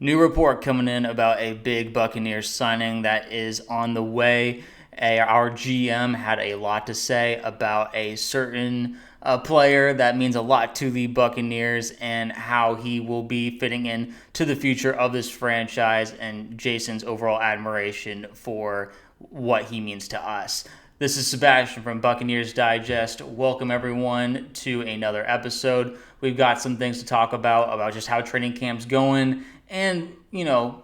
New report coming in about a big Buccaneers signing that is on the way. Our GM had a lot to say about a certain player that means a lot to the Buccaneers and how he will be fitting in to the future of this franchise and Jason's overall admiration for what he means to us. This is Sebastian from Buccaneers Digest. Welcome everyone to another episode. We've got some things to talk about just how training camp's going and,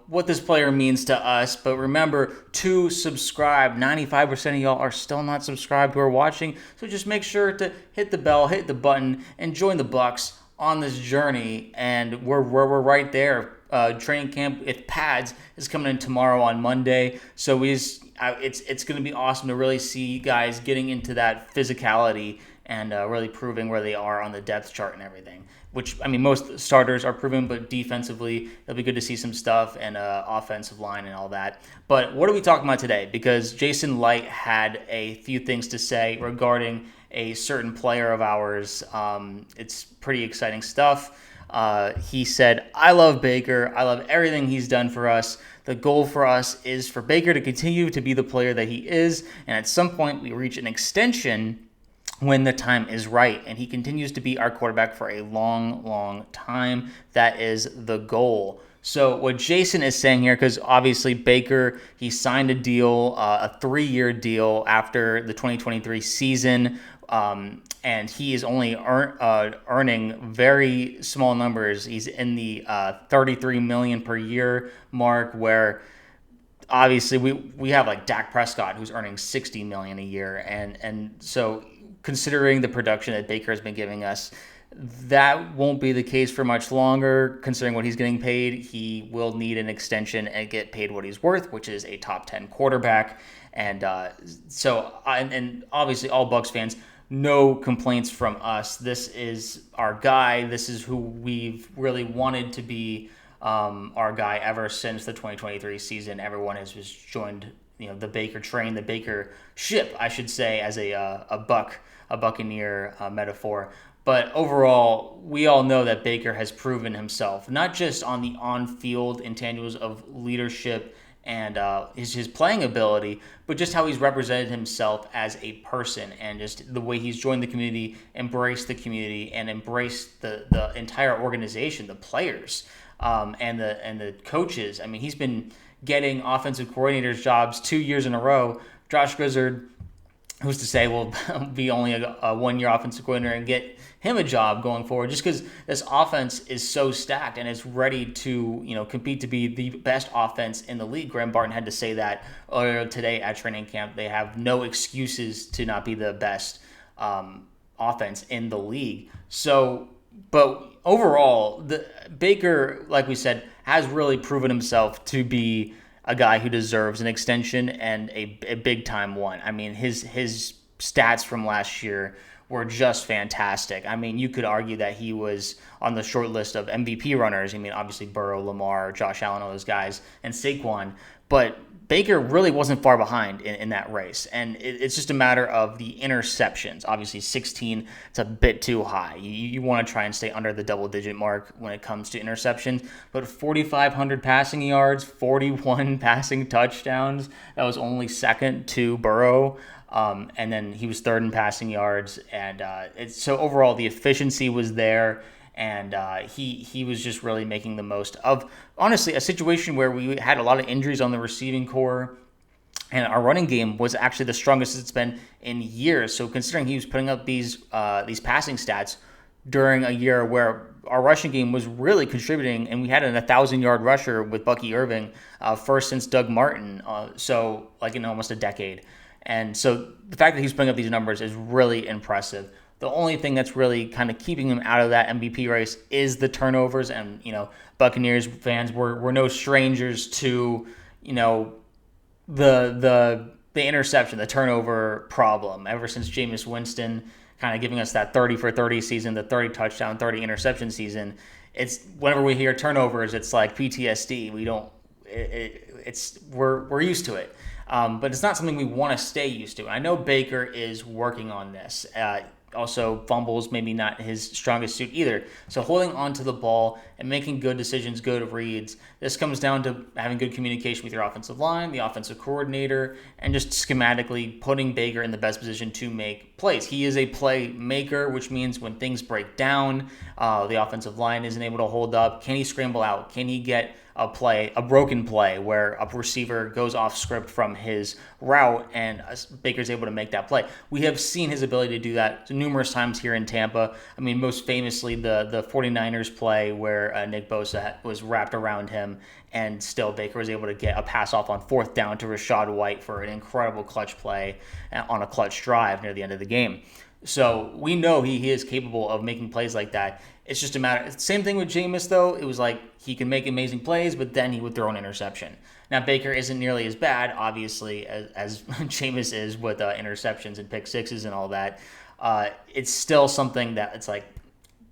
what this player means to us. But remember to subscribe. 95% of y'all are still not subscribed who are watching. So just make sure to hit the bell, hit the button, and join the Bucs on this journey. And we're right there. Training camp with pads is coming in tomorrow on Monday. So it's going to be awesome to really see guys getting into that physicality and really proving where they are on the depth chart and everything. Which, most starters are proven, but defensively, it'll be good to see some stuff and offensive line and all that. But what are we talking about today? Because Jason Licht had a few things to say regarding a certain player of ours. It's pretty exciting stuff. He said, "I love Baker. I love everything he's done for us. The goal for us is for Baker to continue to be the player that he is, and at some point we reach an extension when the time is right, and he continues to be our quarterback for a long, long time. That is the goal." So what Jason is saying here, because obviously Baker, he signed a deal, a 3-year deal after the 2023 season, and he is only earning very small numbers. He's in the $33 million per year mark, where obviously we have like Dak Prescott, who's earning $60 million a year, and so considering the production that Baker has been giving us, that won't be the case for much longer. Considering what he's getting paid, he will need an extension and get paid what he's worth, which is a top 10 quarterback. And and obviously all Bucs fans, no complaints from us. This is our guy. This is who we've really wanted to be our guy ever since the 2023 season. Everyone has just joined the Baker train, the Baker ship, I should say, as a Buccaneer metaphor. But overall, we all know that Baker has proven himself, not just on the on-field intangibles of leadership and his playing ability, but just how he's represented himself as a person and just the way he's joined the community, embraced the community, and embraced the entire organization, the players, and the coaches. He's been getting offensive coordinators jobs 2 years in a row. Josh Grizzard, who's to say, will be only a 1-year offensive coordinator and get him a job going forward, just because this offense is so stacked and it's ready to compete to be the best offense in the league. Graham Barton had to say that earlier today at training camp. They have no excuses to not be the best offense in the league. So, but overall, Baker, like we said, has really proven himself to be a guy who deserves an extension and a big-time one. His stats from last year were just fantastic. You could argue that he was on the short list of MVP runners. Obviously Burrow, Lamar, Josh Allen, all those guys, and Saquon. But Baker really wasn't far behind in that race. And it's just a matter of the interceptions. Obviously 16, it's a bit too high. You want to try and stay under the double-digit mark when it comes to interceptions. But 4,500 passing yards, 41 passing touchdowns. That was only second to Burrow. And then he was third in passing yards. And so overall, the efficiency was there. And he was just really making the most of, honestly, a situation where we had a lot of injuries on the receiving core, and our running game was actually the strongest it's been in years. So considering he was putting up these passing stats during a year where our rushing game was really contributing, and we had an 1,000-yard rusher with Bucky Irving, first since Doug Martin, so like in almost a decade. And so the fact that he's putting up these numbers is really impressive. The only thing that's really kind of keeping him out of that MVP race is the turnovers. And, Buccaneers fans were no strangers to, the interception, the turnover problem. Ever since Jameis Winston kind of giving us that 30 for 30 season, the 30 touchdown, 30 interception season, it's whenever we hear turnovers, it's like PTSD. We're used to it. But it's not something we want to stay used to. I know Baker is working on this. also fumbles, maybe not his strongest suit either. So holding on to the ball and making good decisions, good reads. This comes down to having good communication with your offensive line, the offensive coordinator, and just schematically putting Baker in the best position to make plays. He is a playmaker, which means when things break down, the offensive line isn't able to hold up. Can he scramble out? Can he get a broken play where a receiver goes off script from his route and Baker's able to make that play? We have seen his ability to do that numerous times here in Tampa. I mean, most famously the 49ers play where Nick Bosa was wrapped around him and still Baker was able to get a pass off on fourth down to Rachaad White for an incredible clutch play on a clutch drive near the end of the game. So we know he is capable of making plays like that. It's just a matter. Same thing with Jameis, though. It was like he can make amazing plays, but then he would throw an interception. Now, Baker isn't nearly as bad, obviously, as Jameis is with interceptions and pick sixes and all that. It's still something that it's like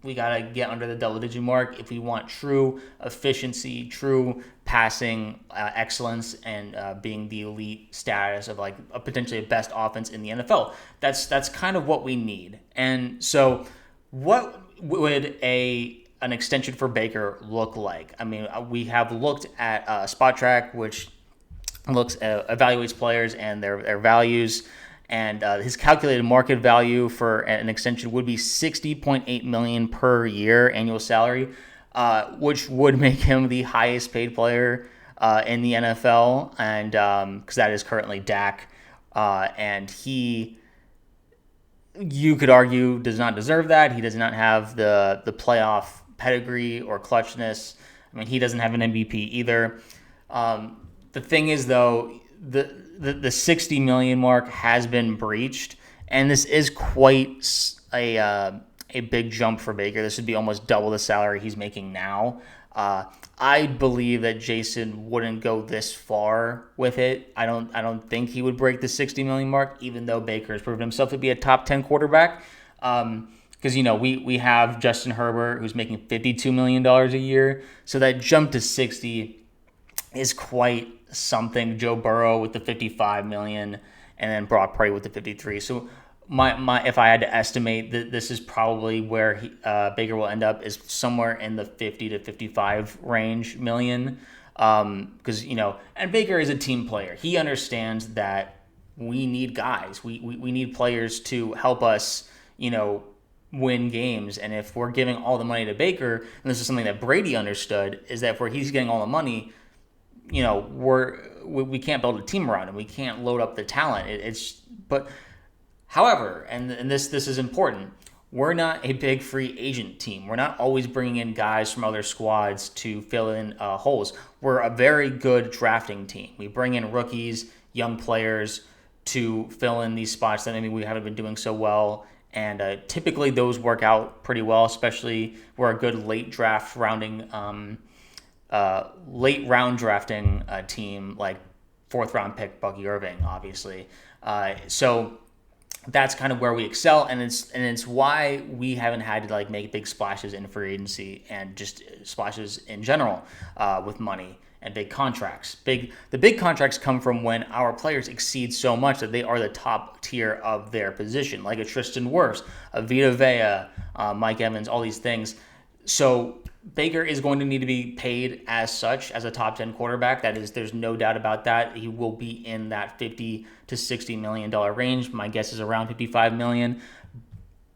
we got to get under the double-digit mark if we want true efficiency, true passing excellence, and being the elite status of like potentially a best offense in the NFL. That's kind of what we need. And so what would an extension for Baker look like? I mean, we have looked at Spot Track, which evaluates players and their values, and his calculated market value for an extension would be $60.8 million per year annual salary, which would make him the highest paid player in the NFL, and because that is currently Dak, and you could argue does not deserve that. He does not have the playoff pedigree or clutchness. I mean, he doesn't have an MVP either. The thing is, though, the 60 million mark has been breached, and this is quite a big jump for Baker. This would be almost double the salary he's making now. I believe that Jason wouldn't go this far with it. I don't think he would break the 60 million mark, even though Baker has proven himself to be a top 10 quarterback. Because we have Justin Herbert, who's making $52 million a year, so that jump to 60 is quite something. Joe Burrow with the 55 million, and then Brock Purdy with the 53. So my if I had to estimate, this is probably where Baker will end up, is somewhere in the 50 to 55 range million. Because and Baker is a team player. He understands that we need guys. We need players to help us, win games. And if we're giving all the money to Baker, and this is something that Brady understood, is that where he's getting all the money, we can't build a team around him. We can't load up the talent. However, and this is important, we're not a big free agent team. We're not always bringing in guys from other squads to fill in holes. We're a very good drafting team. We bring in rookies, young players to fill in these spots that maybe we haven't been doing so well. And typically those work out pretty well, especially we're a good late round drafting team, like fourth round pick Bucky Irving, obviously. So that's kind of where we excel, and it's why we haven't had to make big splashes in free agency and just splashes in general with money and big contracts. The big contracts come from when our players exceed so much that they are the top tier of their position, like a Tristan Wirfs, a Vita Vea, Mike Evans, all these things. So Baker is going to need to be paid as such as a top 10 quarterback. There's no doubt about that. He will be in that $50 to $60 million range. My guess is around $55 million.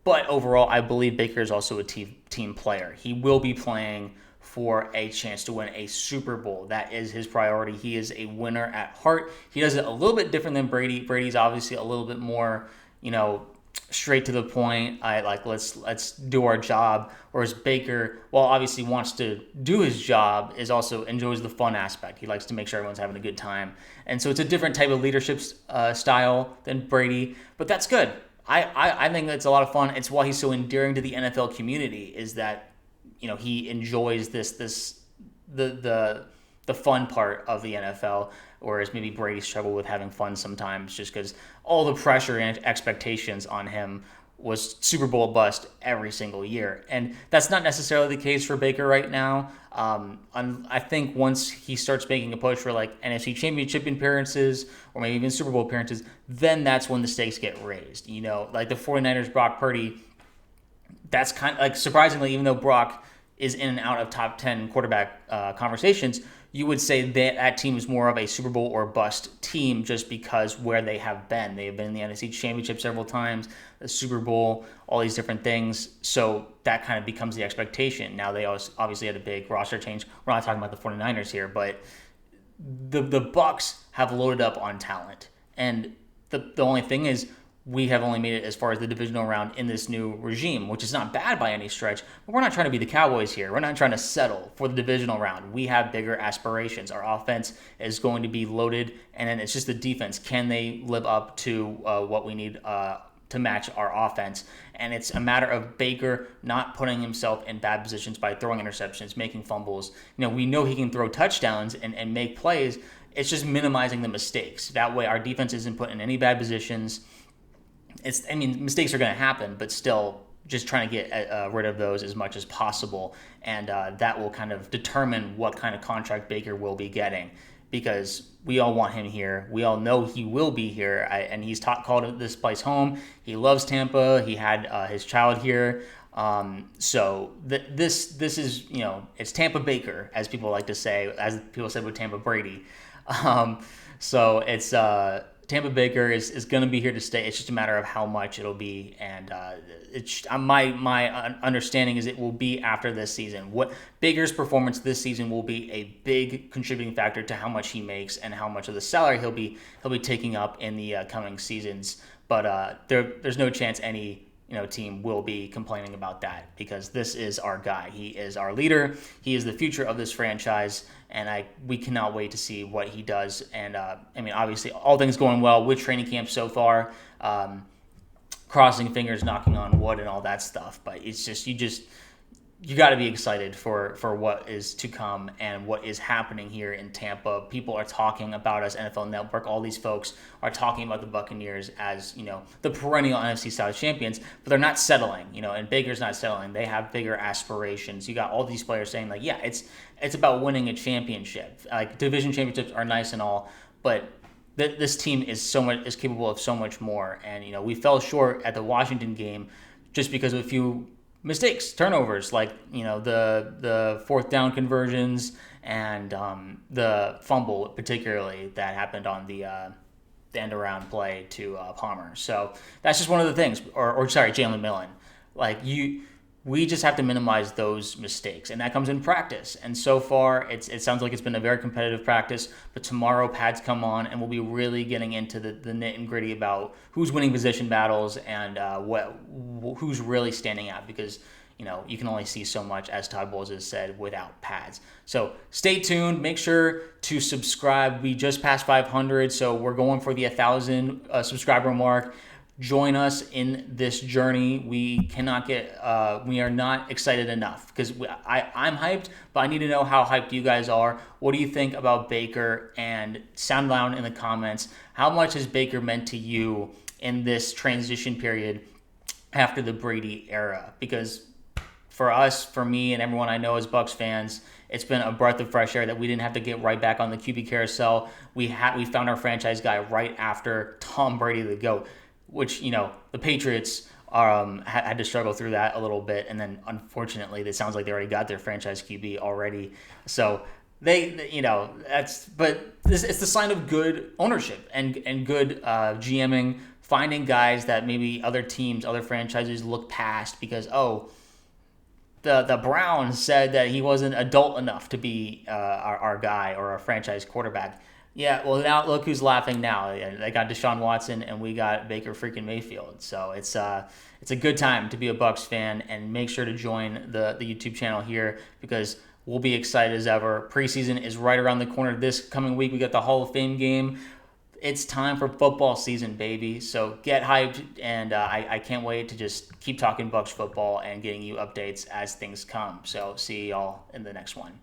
But overall, I believe Baker is also a team player. He will be playing for a chance to win a Super Bowl. That is his priority. He is a winner at heart. He does it a little bit different than Brady. Brady's obviously a little bit more, straight to the point. Let's do our job. Whereas Baker, while obviously wants to do his job, is also enjoys the fun aspect. He likes to make sure everyone's having a good time. And so it's a different type of leadership style than Brady, but that's good. I think it's a lot of fun. It's why he's so endearing to the NFL community, is that he enjoys the fun part of the NFL, whereas maybe Brady struggled with having fun sometimes just because all the pressure and expectations on him was Super Bowl bust every single year. And that's not necessarily the case for Baker right now. I think once he starts making a push for like NFC Championship appearances or maybe even Super Bowl appearances, then that's when the stakes get raised. Like the 49ers, Brock Purdy, that's kind of like surprisingly, even though Brock is in and out of top 10 quarterback conversations, you would say that team is more of a Super Bowl or bust team just because where they have been. They have been in the NFC Championship several times, the Super Bowl, all these different things. So that kind of becomes the expectation. Now they obviously had a big roster change. We're not talking about the 49ers here, but the Bucs have loaded up on talent. And the only thing is we have only made it as far as the divisional round in this new regime, which is not bad by any stretch, but we're not trying to be the Cowboys here. We're not trying to settle for the divisional round. We have bigger aspirations. Our offense is going to be loaded, and then it's just the defense. Can they live up to what we need to match our offense? And it's a matter of Baker not putting himself in bad positions by throwing interceptions, making fumbles. We know he can throw touchdowns and make plays. It's just minimizing the mistakes. That way our defense isn't put in any bad positions. Mistakes are going to happen, but still just trying to get rid of those as much as possible. And that will kind of determine what kind of contract Baker will be getting, because we all want him here. We all know he will be here, and he's called this place home. He loves Tampa. He had his child here. So this is, it's Tampa Baker, as people like to say, as people said with Tampa Brady. So it's Tampa Baker is going to be here to stay. It's just a matter of how much it'll be, and my understanding is it will be after this season. What Baker's performance this season will be a big contributing factor to how much he makes and how much of the salary he'll be taking up in the coming seasons. But there's no chance any team will be complaining about that, because this is our guy. He is our leader. He is the future of this franchise, and we cannot wait to see what he does. And obviously, all things going well with training camp so far, crossing fingers, knocking on wood, and all that stuff. But it's just you got to be excited for what is to come and what is happening here in Tampa. People are talking about us, NFL Network, all these folks are talking about the Buccaneers as, the perennial NFC South champions, but they're not settling, and Baker's not settling. They have bigger aspirations. You got all these players saying like, yeah, it's about winning a championship. Like division championships are nice and all, but this team is capable of so much more. And, we fell short at the Washington game just because of a few mistakes, turnovers, like the fourth down conversions and the fumble particularly that happened on the end around play to Palmer. So that's just one of the things. Or Jalen Millen. We just have to minimize those mistakes, and that comes in practice. And so far, it sounds like it's been a very competitive practice, but tomorrow pads come on, and we'll be really getting into the nit and gritty about who's winning position battles and who's really standing out, because you can only see so much, as Todd Bowles has said, without pads. So stay tuned. Make sure to subscribe. We just passed 500, so we're going for the 1,000 subscriber mark. Join us in this journey. We are not excited enough, because I'm hyped, but I need to know how hyped you guys are. What do you think about Baker? And sound loud in the comments. How much has Baker meant to you in this transition period after the Brady era? Because for us, for me, and everyone I know as Bucs fans, it's been a breath of fresh air that we didn't have to get right back on the QB carousel. We found our franchise guy right after Tom Brady, the GOAT. Which, the Patriots had to struggle through that a little bit. And then, unfortunately, it sounds like they already got their franchise QB already. So, it's the sign of good ownership and good GMing, finding guys that maybe other teams, other franchises look past because, the Browns said that he wasn't adult enough to be our guy or our franchise quarterback. Yeah, well, now look who's laughing now. They got Deshaun Watson, and we got Baker freaking Mayfield. So it's a good time to be a Bucs fan, and make sure to join the YouTube channel here, because we'll be excited as ever. Preseason is right around the corner. This coming week, we got the Hall of Fame game. It's time for football season, baby. So get hyped, and I can't wait to just keep talking Bucs football and getting you updates as things come. So see y'all in the next one.